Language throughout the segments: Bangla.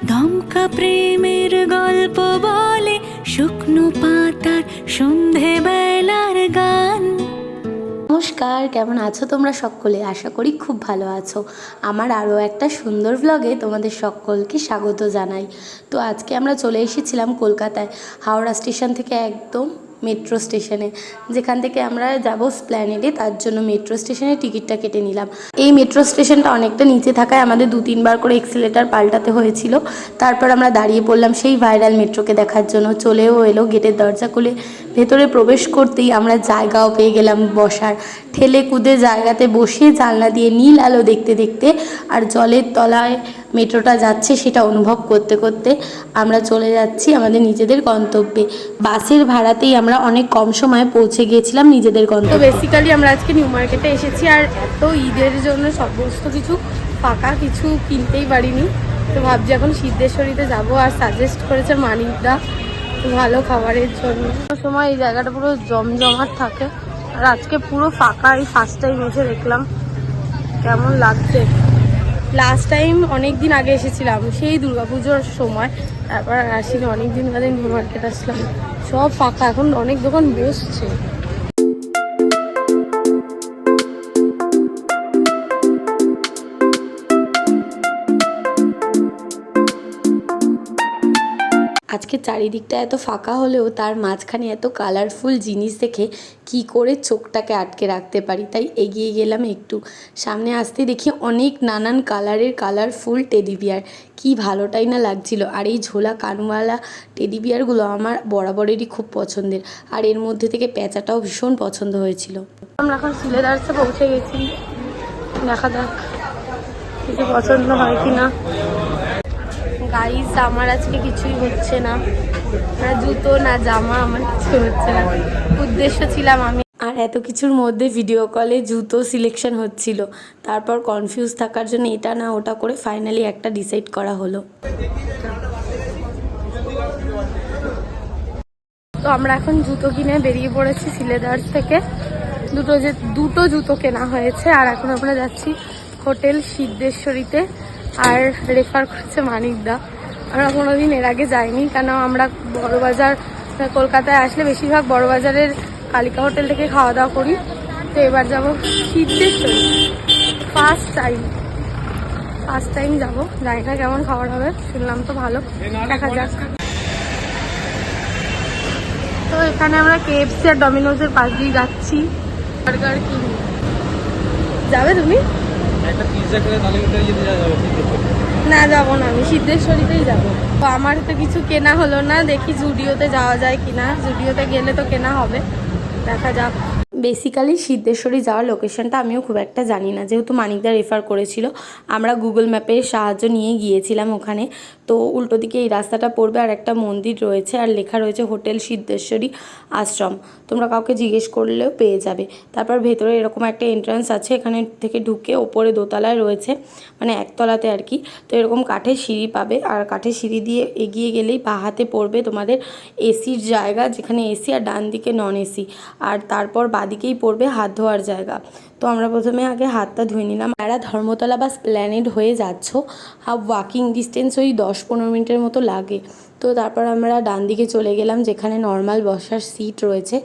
দমকা প্রেমের গল্প বলে শুকনো পাতার সন্ধেবেলার গান। নমস্কার, কেমন আছো তোমরা সকলে? আশা করি খুব ভালো আছো। আমার আরও একটা সুন্দর ব্লগে তোমাদের সকলকে স্বাগত জানাই। তো আজকে আমরা চলে এসেছিলাম কলকাতায় হাওড়া স্টেশন থেকে একদম মেট্রো স্টেশনে, যেখান থেকে আমরা যাব স্প্ল্যানেডে। তার জন্য মেট্রো স্টেশনে টিকিটটা কেটে নিলাম। এই মেট্রো স্টেশনটা অনেকটা নিচে থাকায় আমাদের 2-3 বার করে এক্সিলেটার পাল্টাতে হয়েছিল। তারপর আমরা দাঁড়িয়ে পড়লাম সেই ভাইরাল মেট্রোকে দেখার জন্য। চলেও এলো, গেটের দরজা খুলে ভেতরে প্রবেশ করতেই আমরা জায়গাও পেয়ে গেলাম বসার। ঠেলে কুদে জায়গাতে বসে জানলা দিয়ে নীল আলো দেখতে দেখতে আর জলের তলায় মেট্রোটা যাচ্ছে সেটা অনুভব করতে করতে আমরা চলে যাচ্ছি আমাদের নিজেদের গন্তব্যে। বাসের ভাড়াতেই আমরা অনেক কম সময়ে পৌঁছে গিয়েছিলাম নিজেদের গন্তব্যে। তো বেসিক্যালি আমরা আজকে নিউ মার্কেটে এসেছি, আর এত ঈদের জন্য সমস্ত কিছু ফাঁকা, কিছু কিনতেই পারিনি। তো ভাবছি এখন সিদ্ধেশ্বরীতে যাব। আর সাজেস্ট করেছে মানিকদা ভালো খাবারের জন্য। সময় এই জায়গাটা পুরো জমজমাট থাকে, আর আজকে পুরো ফাঁকা। এই ফার্স্ট টাইম এসে দেখলাম কেমন লাগছে। লাস্ট টাইম অনেক দিন আগে এসেছিলাম, সেই দুর্গাপুজোর সময়। তারপর আসিনি, অনেক দিন বাদে নিউ মার্কেট আসলাম। সব ফাঁকা, এখন অনেক দোকান বসছে। আজকে চারিদিকটা এত ফাঁকা হলেও তার মাঝখানে এত কালারফুল জিনিস দেখে কি করে চোখটাকে আটকে রাখতে পারি, তাই এগিয়ে গেলাম একটু। সামনে আসতে দেখি অনেক নানান কালারের কালারফুল টেডি বিয়ার। কি ভালোটাই না লাগছিল। আর এই ঝোলা কানওয়ালা টেডি বিয়ারগুলো আমার বরাবরেরই খুব পছন্দের, আর এর মধ্যে থেকে প্যাঁচাটাও ভীষণ পছন্দ হয়েছিল। আমরা এখন সিলেদার্সে পৌঁছে গেছি, দেখা যাক কিছু পছন্দ হয় কি না। গাইস, আমার আজকে কিছুই হচ্ছে না, না জুতো না জামা, আমার কিছু হচ্ছে না। উদ্দেশ্য ছিলাম আমি, আর এত কিছুর মধ্যে ভিডিও কলে জুতো সিলেকশন হচ্ছিল। তারপর কনফিউজ থাকার জন্য এটা না ওটা করে ফাইনালি একটা ডিসাইড করা হলো। তো আমরা এখন জুতো কিনে বেরিয়ে পড়েছি সিলেদার্স থেকে। দুটো জুতো কেনা হয়েছে, আর এখন আমরা যাচ্ছি হোটেল সিদ্ধেশ্বরীতে। আর রেফার করেছে মানিকদা। আমরা কোনোদিন এর আগে যাইনি, কেন আমরা বড়বাজার কলকাতায় আসলে বেশিরভাগ বড়বাজারের কালিকা হোটেল থেকে খাওয়া দাওয়া করি। তো এবার যাবো সিদ্ধেশ্বরী, ফার্স্ট টাইম যাবো। জানি না কেমন খাবার হবে, শুনলাম তো ভালো, দেখা যাক। তো এখানে আমরা KFC আর ডমিনোজের পাশ দিয়ে যাচ্ছি। বার্গার কিনি। যাবে তুমি? না, যাবো না, আমি সিদ্ধেশ্বরীতেই যাবো। তো আমার তো কিছু কেনা হলো না, দেখি জুডিওতে যাওয়া যায় কিনা। জুডিওতে গেলে তো কেনা হবে, দেখা যাক। বেসিক্যালি সিদ্ধেশ্বরী যাওয়ার লোকেশনটা আমিও খুব একটা জানি না, যেহেতু মানিকদা রেফার করেছিল। আমরা গুগল ম্যাপের সাহায্য নিয়ে গিয়েছিলাম ওখানে। তো উল্টো দিকে এই রাস্তাটা পড়বে, আর একটা মন্দির রয়েছে, আর লেখা রয়েছে হোটেল সিদ্ধেশ্বরী আশ্রম। তোমরা কাউকে জিজ্ঞেস করলেও পেয়ে যাবে। তারপর ভেতরে এরকম একটা এন্ট্রান্স আছে, এখানে থেকে ঢুকে ওপরে দোতলায় রয়েছে, মানে একতলাতে আর কি। তো এরকম কাঠের সিঁড়ি পাবে, আর কাঠের সিঁড়ি দিয়ে এগিয়ে গেলেই বাঁ হাতে পড়বে তোমাদের এসির জায়গা, যেখানে এসি, আর ডান দিকে নন এসি। আর তারপর বাদিকেই পড়বে হাত ধোয়ার জায়গা। তো আমরা প্রথমে আগে হাতটা ধুয়ে নিলাম। যারা ধর্মতলা বা স্প্ল্যানেড হয়ে যাচ্ছ, ওয়াকিং ডিস্টেন্স ওই 10-15 মিনিটের মতো লাগে। তো তারপর আমরা ডান দিকে চলে গেলাম, যেখানে নর্মাল বসার সিট রয়েছে,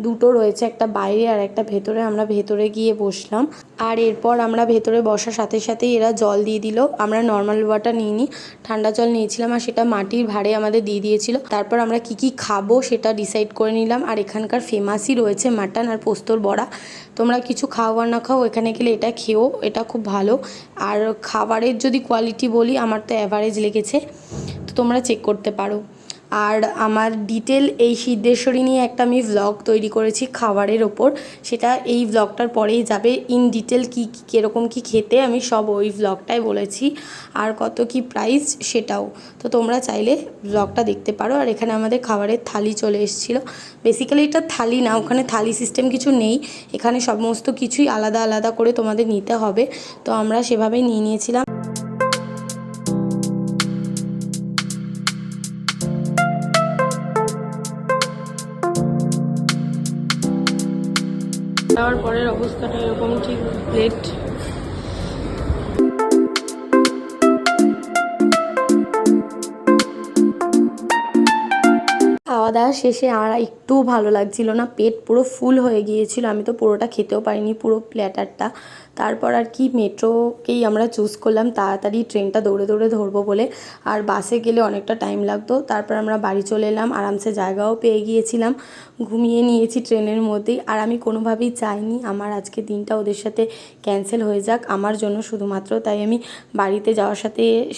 দুটো রয়েছে, একটা বাইরে আর একটা ভেতরে। আমরা ভেতরে গিয়ে বসলাম, আর এরপর আমরা ভেতরে বসার সাথে সাথেই এরা জল দিয়ে দিল। আমরা নর্মাল ওয়াটার নিইনি, ঠান্ডা জল নিয়েছিলাম, আর সেটা মাটির ভাঁড়ে আমাদের দিয়ে দিয়েছিল। তারপর আমরা কি খাবো সেটা ডিসাইড করে নিলাম। আর এখানকার ফেমাসই রয়েছে মাটন আর পোস্তর বড়া। তোমরা কিছু খাও আর না খাও, এখানে গেলে এটা খেও, এটা খুব ভালো। আর খাবারের যদি কোয়ালিটি বলি, আমার তো অ্যাভারেজ লেগেছে, তো তোমরা চেক করতে পারো। আর আমার ডিটেল এই সিদ্ধেশ্বরী নিয়ে একটা আমি ভ্লগ তৈরি করেছি খাবারের ওপর, সেটা এই ভ্লগটার পরেই যাবে। ইন ডিটেল কীরকম কী খেতে আমি সব ওই ভ্লগটাই বলেছি, আর কত কি প্রাইস সেটাও। তো তোমরা চাইলে ভ্লগটা দেখতে পারো। আর এখানে আমাদের খাবারের থালি চলে এসেছিলো। বেসিক্যালি এটা থালি না, ওখানে থালি সিস্টেম কিছু নেই, এখানে সমস্ত কিছুই আলাদা আলাদা করে তোমাদের নিতে হবে। তো আমরা সেভাবেই নিয়ে নিয়েছিলাম। যাওয়ার পরের অবস্থাটা এরকম, ঠিক প্লেট খাওয়া দাওয়া শেষে আমার একটুও ভালো লাগছিল না, পেট পুরো ফুল হয়ে গিয়েছিল, আমি তো পুরোটা খেতেও পারিনি, পুরো প্ল্যাটারটা। তারপর আর কি মেট্রোকেই আমরা চুজ করলাম, তাড়াতাড়ি ট্রেনটা দৌড়ে দৌড়ে ধরবো বলে, আর বাসে গেলে অনেকটা টাইম লাগতো। তারপর আমরা বাড়ি চলে এলাম, আরামসে জায়গাও পেয়ে গিয়েছিলাম, ঘুমিয়ে নিয়েছি ট্রেনের মধ্যেই। আর আমি কোনোভাবেই চাইনি আমার আজকে দিনটা ওদের সাথে ক্যান্সেল হয়ে যাক আমার জন্য শুধুমাত্র, তাই আমি বাড়িতে যাওয়ার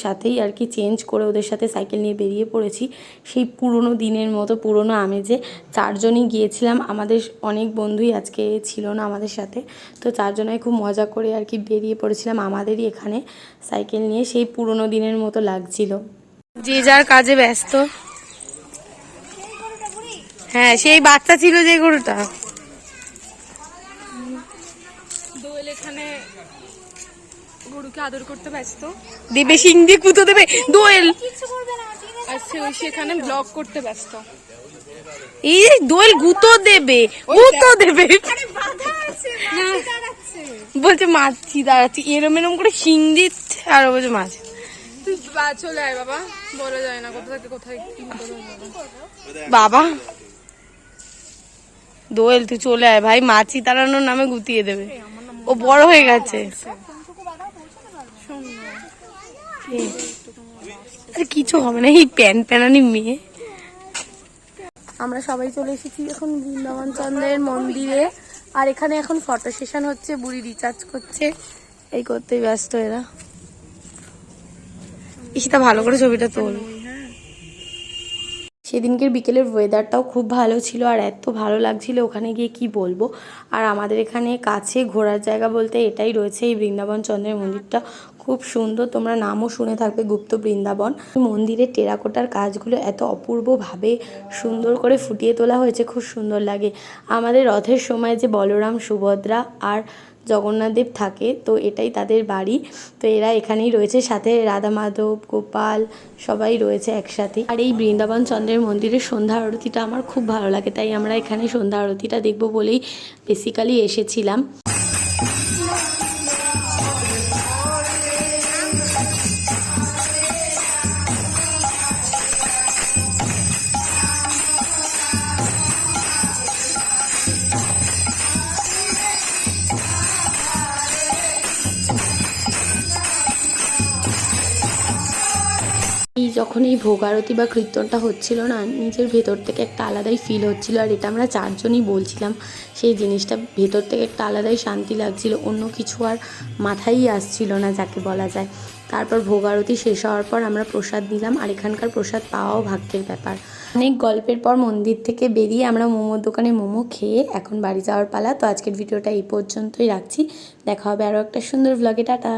সাথেই আর কি চেঞ্জ করে ওদের সাথে সাইকেল নিয়ে বেরিয়ে পড়েছি। সেই পুরনো দিনের মতো পুরনো আমেজে 4 জনই গিয়েছিলাম, আমাদের অনেক বন্ধুই আজকে ছিল না আমাদের সাথে, তো 4 জনাই খুব মজা করে আর কি বেরিয়ে পড়েছিলাম আমাদেরই এখানে সাইকেল নিয়ে। সেই পুরনো দিনের মতো লাগছিল। যে যার কাজে ব্যস্ত। হ্যাঁ, সেই বাচ্চা ছিল যে গরুটা। দোয়েল এখানে গরুকে আদর করতে ব্যস্ত, দেবে সিং দিয়ে কুতো দেবে দোয়েল। আর সেখানে ব্লগ করতে ব্যস্ত। এই দোয়েল গুতো দেবে, গুতো দেবে বলছে মাছি দাঁড়াচ্ছি, এরম এরম করে শিং দিচ্ছে আর বলছে মাছ। চলে আয় বাবা, বলা যায় না কোথা থেকে কোথায় কি বাবা দোয়েল তুই চলে আয় ভাই, মাছি তাড়ানোর নামে গুতিয়ে দেবে, ও বড় হয়ে গেছে। আরে কিছু হবে না, এই প্যানানি মেয়ে। আমরা সবাই চলে এসেছি এখন বৃন্দাবন চন্দ্রের মন্দিরে, আর এখানে এখন ফটো সেশন হচ্ছে, বুড়ি রিচার্জ করছে, এই করতে ব্যস্ত এরা। ইসিতা ভালো করে ছবিটা তোল। সেদিনকের বিকেলের ওয়েদারটাও খুব ভালো ছিল, আর এত ভালো লাগছিল ওখানে গিয়ে কি বলবো। আর আমাদের এখানে কাছে ঘোরার জায়গা বলতে এটাই রয়েছে, এই বৃন্দাবন চন্দ্রের মন্দিরটা খুব সুন্দর, তোমরা নামও শুনে থাকবে গুপ্ত বৃন্দাবন। মন্দিরের টেরাকোটার কাজগুলো এত অপূর্বভাবে সুন্দর করে ফুটিয়ে তোলা হয়েছে, খুব সুন্দর লাগে। আমাদের রথের সময় যে বলরাম, সুভদ্রা আর জগন্নাথদেব থাকে, তো এটাই তাদের বাড়ি, তো এরা এখানেই রয়েছে, সাথে রাধা মাধব, গোপাল সবাই রয়েছে একসাথে। আর এই বৃন্দাবন চন্দ্রের মন্দিরের সন্ধ্যা আরতিটা আমার খুব ভালো লাগে, তাই আমরা এখানে সন্ধ্যা আরতিটা দেখবো বলেই বেসিক্যালি এসেছিলাম। যখন এই ভোগ আরতি বা কীর্তনটা হচ্ছিল না, নিজের ভেতর থেকে একটা আলাদাই ফিল হচ্ছিল, আর এটা আমরা 4 জনই বলছিলাম, সেই জিনিসটা ভেতর থেকে একটা আলাদাই শান্তি লাগছিল, অন্য কিছু আর মাথায়ই আসছিল না যাকে বলা যায়। তারপর ভোগ আরতি শেষ হওয়ার পর আমরা প্রসাদ নিলাম, আর এখানকার প্রসাদ পাওয়াও ভাগ্যের ব্যাপার। অনেক গল্পের পর মন্দির থেকে বেরিয়ে আমরা মোমোর দোকানে মোমো খেয়ে এখন বাড়ি যাওয়ার পালা। তো আজকের ভিডিওটা এই পর্যন্তই রাখছি, দেখা হবে আরও একটা সুন্দর ব্লগে, টাটা।